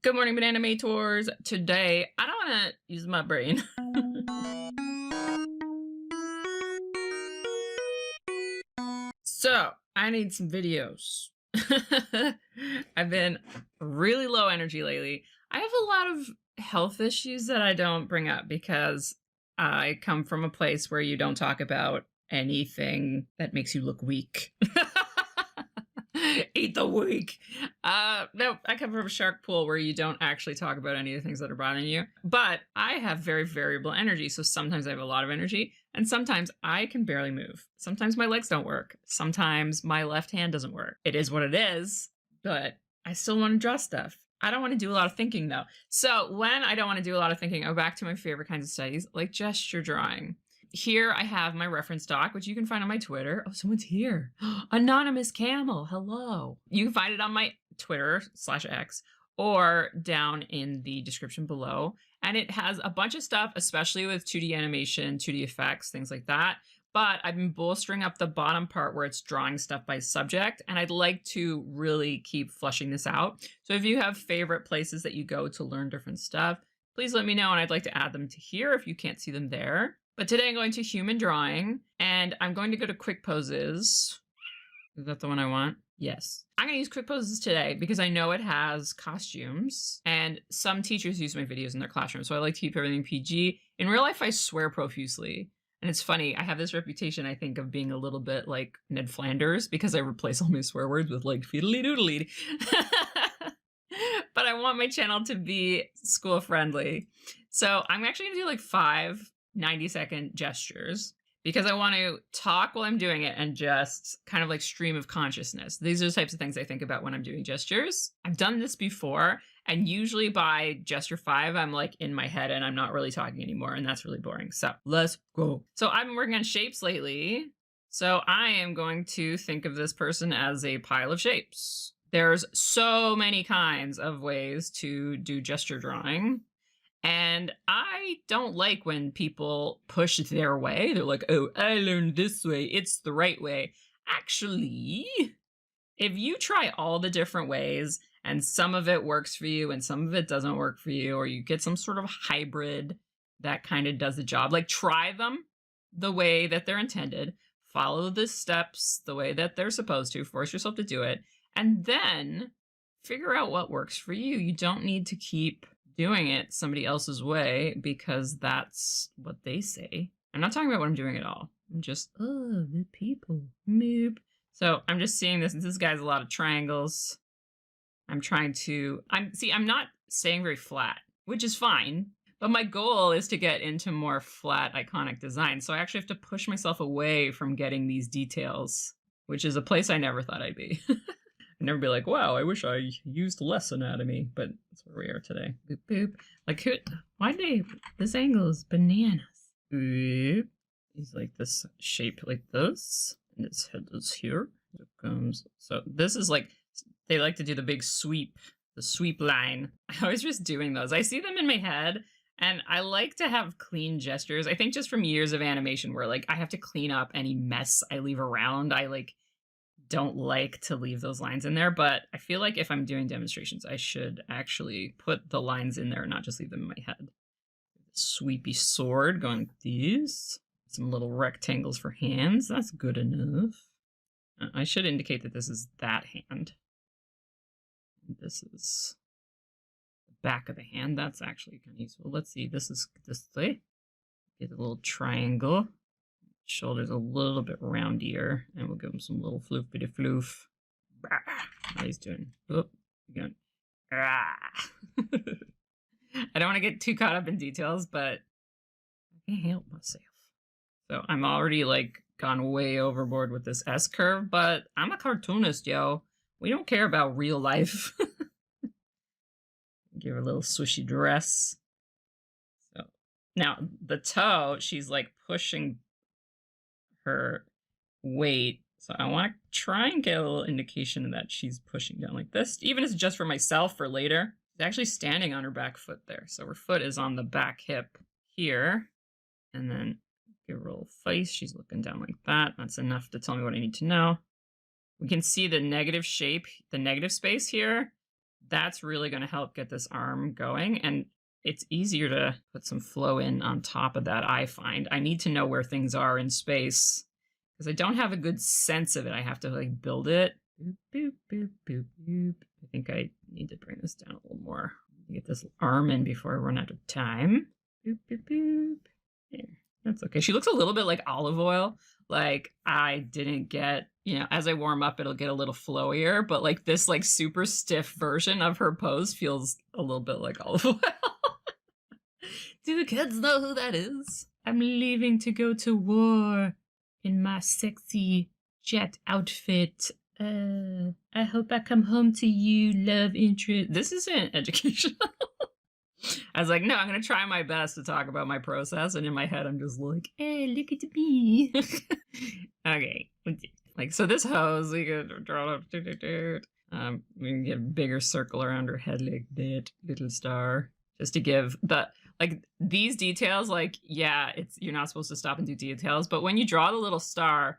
Good morning, Animators. Today, I don't want to use my brain. So, I need some videos. I've been really low energy lately. I have a lot of health issues that I don't bring up because I come from a place where you don't talk about anything that makes you look weak. Eat the weak. No, I come from a shark pool where you don't actually talk about any of the things that are bothering you. But I have very variable energy. So sometimes I have a lot of energy and sometimes I can barely move. Sometimes my legs don't work. Sometimes my left hand doesn't work. It is what it is, but I still want to draw stuff. I don't want to do a lot of thinking though. So when I don't want to do a lot of thinking, I go back to my favorite kinds of studies like gesture drawing. Here I have my reference doc, which you can find on my Twitter. Oh, someone's here. Anonymous Camel. Hello. You can find it on my Twitter/X or down in the description below. And it has a bunch of stuff, especially with 2D animation, 2D effects, things like that. But I've been bolstering up the bottom part where it's drawing stuff by subject. And I'd like to really keep flushing this out. So if you have favorite places that you go to learn different stuff, please let me know. And I'd like to add them to here if you can't see them there. But today I'm going to human drawing and I'm going to go to quick poses. Is that the one I want? Yes. I'm going to use quick poses today because I know it has costumes and some teachers use my videos in their classroom. So I like to keep everything PG. In real life, I swear profusely. And it's funny, I have this reputation, I think, of being a little bit like Ned Flanders because I replace all my swear words with like fiddly doodly. But I want my channel to be school friendly. So I'm actually going to do like 5 90-second gestures because I want to talk while I'm doing it and just kind of like stream of consciousness. These are the types of things I think about when I'm doing gestures. I've done this before and usually by gesture 5, I'm like in my head and I'm not really talking anymore and that's really boring. So let's go. So I've been working on shapes lately. So I am going to think of this person as a pile of shapes. There's so many kinds of ways to do gesture drawing. And I don't like when people push their way. They're like, oh, I learned this way. It's the right way. Actually, if you try all the different ways and some of it works for you and some of it doesn't work for you, or you get some sort of hybrid that kind of does the job, like try them the way that they're intended, follow the steps the way that they're supposed to, force yourself to do it, and then figure out what works for you. You don't need to keep doing it somebody else's way because that's what they say. I'm not talking about what I'm doing at all. I'm just, oh, the people. Moop. So I'm just seeing this. This guy's a lot of triangles. I'm not staying very flat, which is fine. But my goal is to get into more flat, iconic design. So I actually have to push myself away from getting these details, which is a place I never thought I'd be. I'd never be like, wow, I wish I used less anatomy, but that's where we are today. Boop, boop. Like, this angle is bananas. Boop. He's like this shape like this, and his head is here. It comes. So this is like, they like to do the big sweep, the sweep line. I was just doing those. I see them in my head, and I like to have clean gestures. I think just from years of animation where like I have to clean up any mess I leave around. I like don't like to leave those lines in there, but I feel like if I'm doing demonstrations, I should actually put the lines in there and not just leave them in my head. Sweepy sword going like these. Some little rectangles for hands. That's good enough. I should indicate that this is that hand. This is the back of the hand. That's actually kind of useful. Let's see. This is this way. Get a little triangle. Shoulders a little bit roundier, and we'll give him some little floofity floof. How he's doing? Oh, going. I don't want to get too caught up in details, but I can't help myself. So I'm already like gone way overboard with this S curve, but I'm a cartoonist, yo. We don't care about real life. Give her a little swishy dress. So now the toe, she's like pushing her weight. So I want to try and get a little indication that she's pushing down like this, even if it's just for myself for later. She's actually standing on her back foot there. So her foot is on the back hip here. And then give her a little face. She's looking down like that. That's enough to tell me what I need to know. We can see the negative shape, the negative space here. that's really going to help get this arm going. And it's easier to put some flow in on top of that, I find. I need to know where things are in space because I don't have a good sense of it. I have to like build it. Boop, boop, boop, boop, boop. I think I need to bring this down a little more. Get this arm in before I run out of time. Boop, boop, boop. There. That's okay. She looks a little bit like olive oil. Like I didn't get, as I warm up, it'll get a little flowier, but like this like super stiff version of her pose feels a little bit like olive oil. Do the kids know who that is? I'm leaving to go to war in my sexy jet outfit. I hope I come home to you, love interest. This isn't educational. I was like, no, I'm going to try my best to talk about my process. And in my head, I'm just like, hey, look at me. Okay. Like, so this hose, we could draw it. We can get a bigger circle around her head like that, little star. Just to give these details, like, yeah, you're not supposed to stop and do details. But when you draw the little star,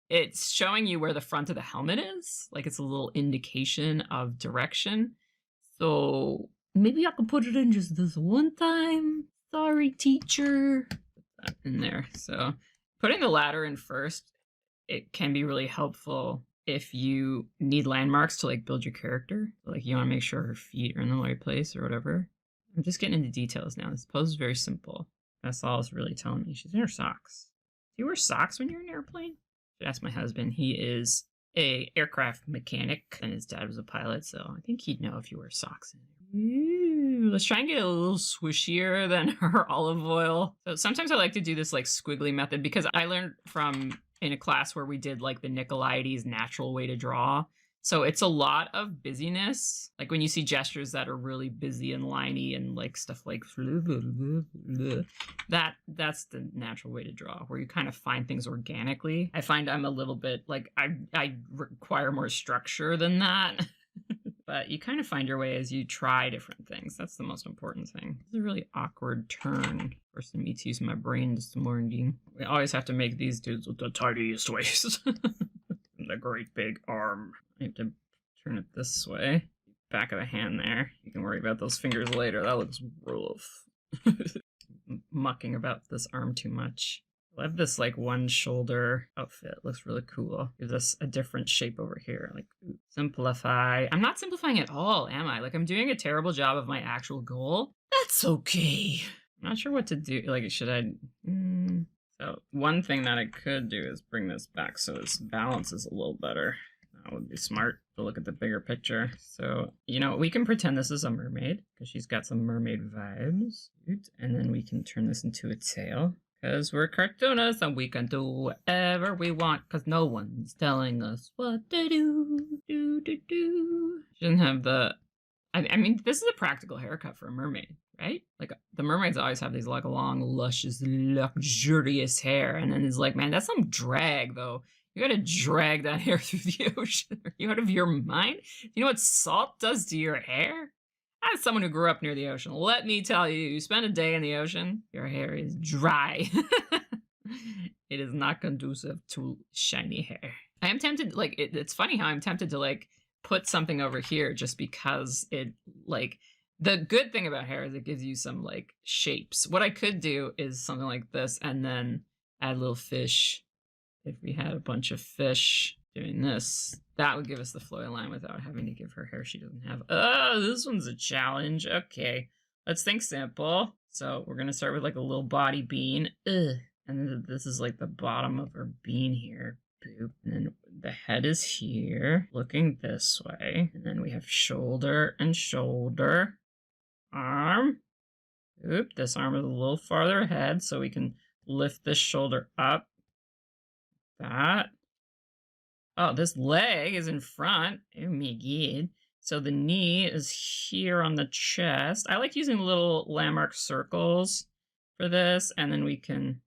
it's showing you where the front of the helmet is. Like, it's a little indication of direction. So maybe I can put it in just this one time. Sorry, teacher. Put that in there. So putting the ladder in first, it can be really helpful if you need landmarks to like build your character. Like you want to make sure her feet are in the right place or whatever. I'm just getting into details now. This pose is very simple. That's all it's really telling me. She's in her socks. Do you wear socks when you're in an airplane? I should ask my husband. He is a aircraft mechanic and his dad was a pilot, so I think he'd know if you wear socks in there. Ooh, let's try and get a little swishier than her olive oil. So sometimes I like to do this like squiggly method because I learned in a class where we did like the Nicolaides natural way to draw. So it's a lot of busyness. Like when you see gestures that are really busy and liney and like stuff like that's the natural way to draw, where you kind of find things organically. I find I'm a little bit like I require more structure than that. But you kind of find your way as you try different things. That's the most important thing. It's a really awkward turn. Forcing me to use my brain this morning. We always have to make these dudes with the tiniest waist. The great big arm. I have to turn it this way. Back of the hand there. You can worry about those fingers later. That looks rough. Mucking about this arm too much. I love this like one shoulder outfit. It looks really cool. Gives us a different shape over here. Like simplify. I'm not simplifying at all, am I? Like I'm doing a terrible job of my actual goal. That's okay. I'm not sure what to do. Like should I? So one thing that I could do is bring this back so its balance is a little better. That would be smart to look at the bigger picture. So, we can pretend this is a mermaid because she's got some mermaid vibes. And then we can turn this into a tail because we're cartoonists and we can do whatever we want because no one's telling us what to do. She doesn't have the... I mean, this is a practical haircut for a mermaid, right? Like, the mermaids always have these, like, long, luscious, luxurious hair. And then it's like, man, that's some drag, though. You gotta drag that hair through the ocean. Are you out of your mind? You know what salt does to your hair? As someone who grew up near the ocean, let me tell you, you spend a day in the ocean, your hair is dry. It is not conducive to shiny hair. I am tempted, like, it's funny how I'm tempted to, like, put something over here just because it, like, the good thing about hair is it gives you some, like, shapes. What I could do is something like this and then add a little fish. If we had a bunch of fish doing this, that would give us the flowy line without having to give her hair she doesn't have. Oh, this one's a challenge. Okay, let's think simple. So we're going to start with like a little body bean. Ugh. And then this is like the bottom of her bean here. Boop. And then the head is here, looking this way. And then we have shoulder and shoulder. Arm. Oop, this arm is a little farther ahead, so we can lift this shoulder up. That. Oh, this leg is in front. Oh my god. So the knee is here on the chest. I like using little landmark circles for this, and then we can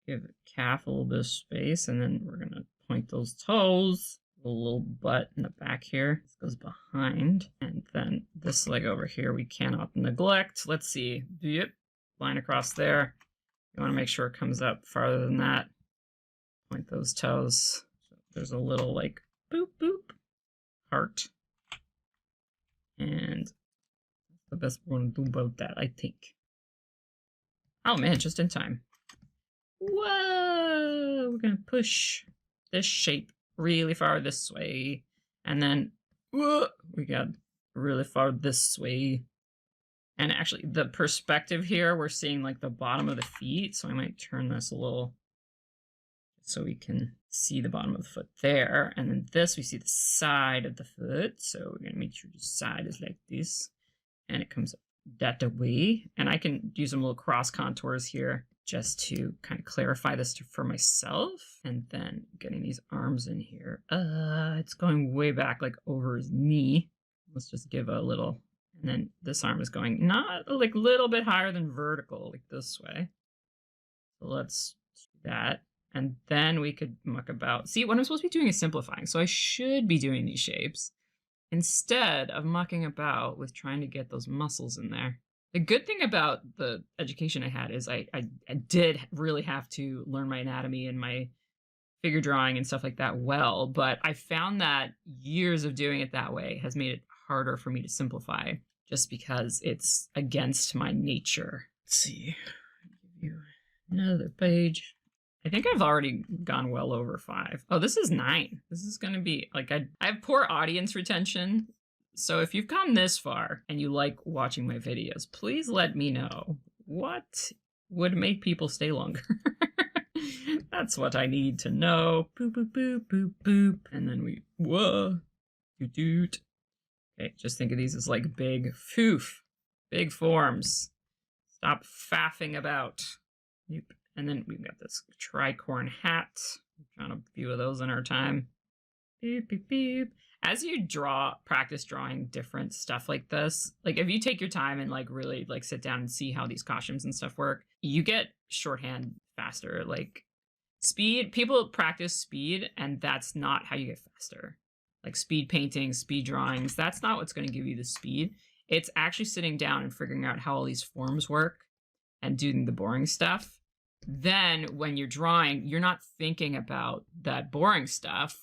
give the calf a little bit of space, and then we're gonna point those toes. A little butt in the back here. This goes behind. And then this leg over here we cannot neglect. Let's see. Yep. Line across there. You want to make sure it comes up farther than that. Point those toes. So there's a little like boop boop heart And the best one to do about that, I think. Oh man, just in time. Whoa! We're gonna push this shape really far this way. And then, whoa, we got really far this way. And actually, the perspective here, we're seeing like the bottom of the feet. So I might turn this a little so we can see the bottom of the foot there. And then this, we see the side of the foot. So we're going to make sure the side is like this. And it comes that way. And I can do some little cross contours here just to kind of clarify this for myself. And then getting these arms in here. It's going way back, like over his knee. Let's just give a little, and then this arm is going not like a little bit higher than vertical, like this way. So let's do that. And then we could muck about. See, what I'm supposed to be doing is simplifying. So I should be doing these shapes instead of mucking about with trying to get those muscles in there. The good thing about the education I had is I did really have to learn my anatomy and my figure drawing and stuff like that well, but I found that years of doing it that way has made it harder for me to simplify just because it's against my nature. Let's see. I'll give you another page. I think I've already gone well over 5. Oh, this is 9. This is going to be like, I have poor audience retention. So if you've come this far and you like watching my videos, please let me know what would make people stay longer. That's what I need to know. Boop, boop, boop, boop, boop. And then we, whoa, doot, doot. Okay, just think of these as like big big forms. Stop faffing about. Yep. And then we've got this tricorn hat. We've drawn a few of those in our time. Beep, beep, beep. As you practice drawing different stuff like this, like if you take your time and like really like sit down and see how these costumes and stuff work, you get shorthand faster. Like speed, people practice speed, and that's not how you get faster. Like speed painting, speed drawings, that's not what's going to give you the speed. It's actually sitting down and figuring out how all these forms work and doing the boring stuff. Then when you're drawing, you're not thinking about that boring stuff.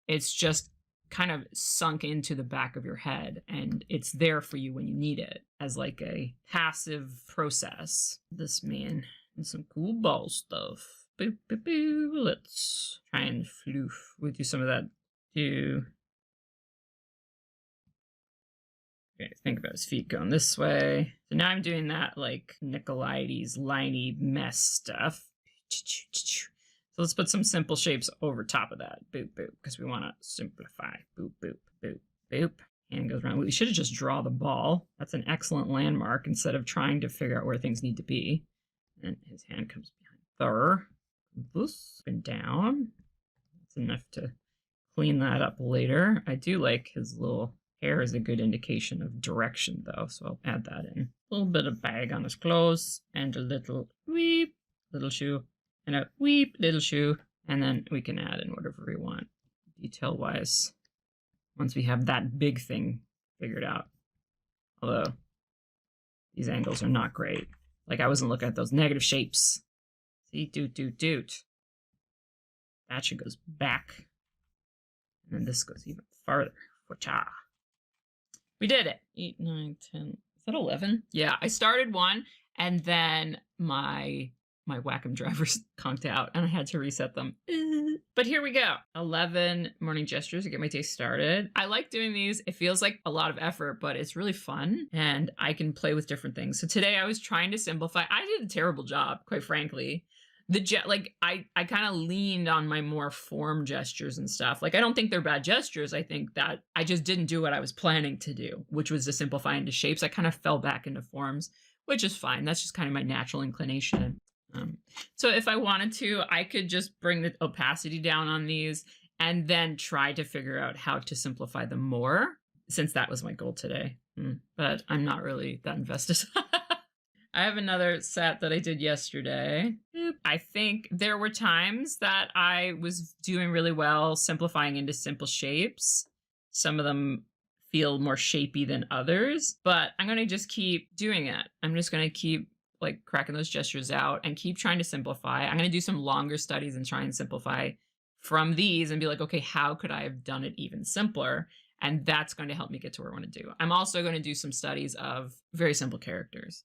It's just kind of sunk into the back of your head, and it's there for you when you need it as like a passive process. This man and some cool ball stuff. Boop, boop, boop. Let's try and floof. We'll do some of that too. Okay, think about his feet going this way. So now I'm doing that like Nicolaides liney mess stuff. So let's put some simple shapes over top of that. Boop, boop, because we want to simplify. Boop, boop, boop, boop. Hand goes around. We should have just draw the ball. That's an excellent landmark instead of trying to figure out where things need to be. And his hand comes behind there. This and down. That's enough to clean that up later. I do like his little hair is a good indication of direction though, so I'll add that in. A little bit of bag on his clothes and a little weep, little shoe. And a weep little shoe, and then we can add in whatever we want detail wise once we have that big thing figured out. Although these angles are not great. Like I wasn't looking at those negative shapes. See, doot, doot, doot. That should goes back. And then this goes even farther. Wha-cha. We did it. 8, 9, 10. Is that 11? Yeah, I started one, and then my Wacom drivers conked out and I had to reset them. But here we go. 11 morning gestures to get my day started. I like doing these. It feels like a lot of effort, but it's really fun and I can play with different things. So today I was trying to simplify. I did a terrible job, quite frankly. I kind of leaned on my more form gestures and stuff. Like, I don't think they're bad gestures. I think that I just didn't do what I was planning to do, which was to simplify into shapes. I kind of fell back into forms, which is fine. That's just kind of my natural inclination. So if I wanted to, I could just bring the opacity down on these and then try to figure out how to simplify them more, since that was my goal today. But I'm not really that invested. I have another set that I did yesterday. I think there were times that I was doing really well simplifying into simple shapes. Some of them feel more shapy than others, but I'm going to just keep doing it. I'm just going to keep like cracking those gestures out and keep trying to simplify. I'm going to do some longer studies and try and simplify from these and be like, okay, how could I have done it even simpler? And that's going to help me get to where I want to do. I'm also going to do some studies of very simple characters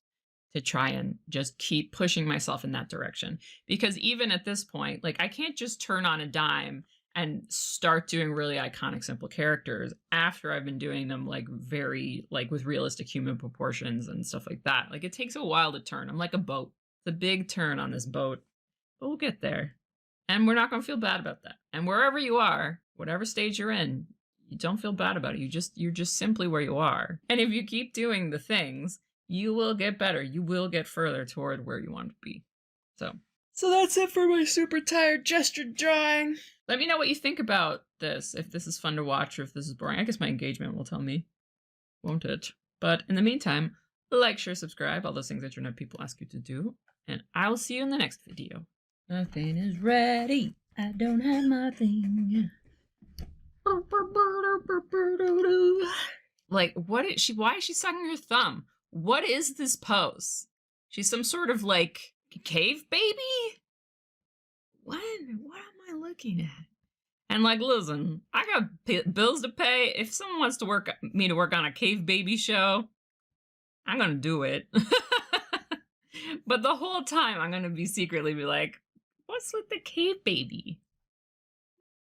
to try and just keep pushing myself in that direction. Because even at this point, like I can't just turn on a dime and start doing really iconic simple characters after I've been doing them like very like with realistic human proportions and stuff like that. Like it takes a while to turn. I'm like a boat. It's a big turn on this boat, but we'll get there. And we're not going to feel bad about that. And wherever you are, whatever stage you're in, you don't feel bad about it. You're just simply where you are. And if you keep doing the things, you will get better. You will get further toward where you want to be. So that's it for my super tired gesture drawing. Let me know what you think about this. If this is fun to watch or if this is boring. I guess my engagement will tell me, won't it? But in the meantime, like, share, subscribe, all those things internet people ask you to do. And I will see you in the next video. Nothing is ready. I don't have my thing. Like, why is she sucking her thumb? What is this pose? She's some sort of like cave baby? What am I looking at? And like, listen, I got bills to pay. If someone wants to work on a cave baby show, I'm gonna do it. But the whole time I'm gonna be secretly like, what's with the cave baby?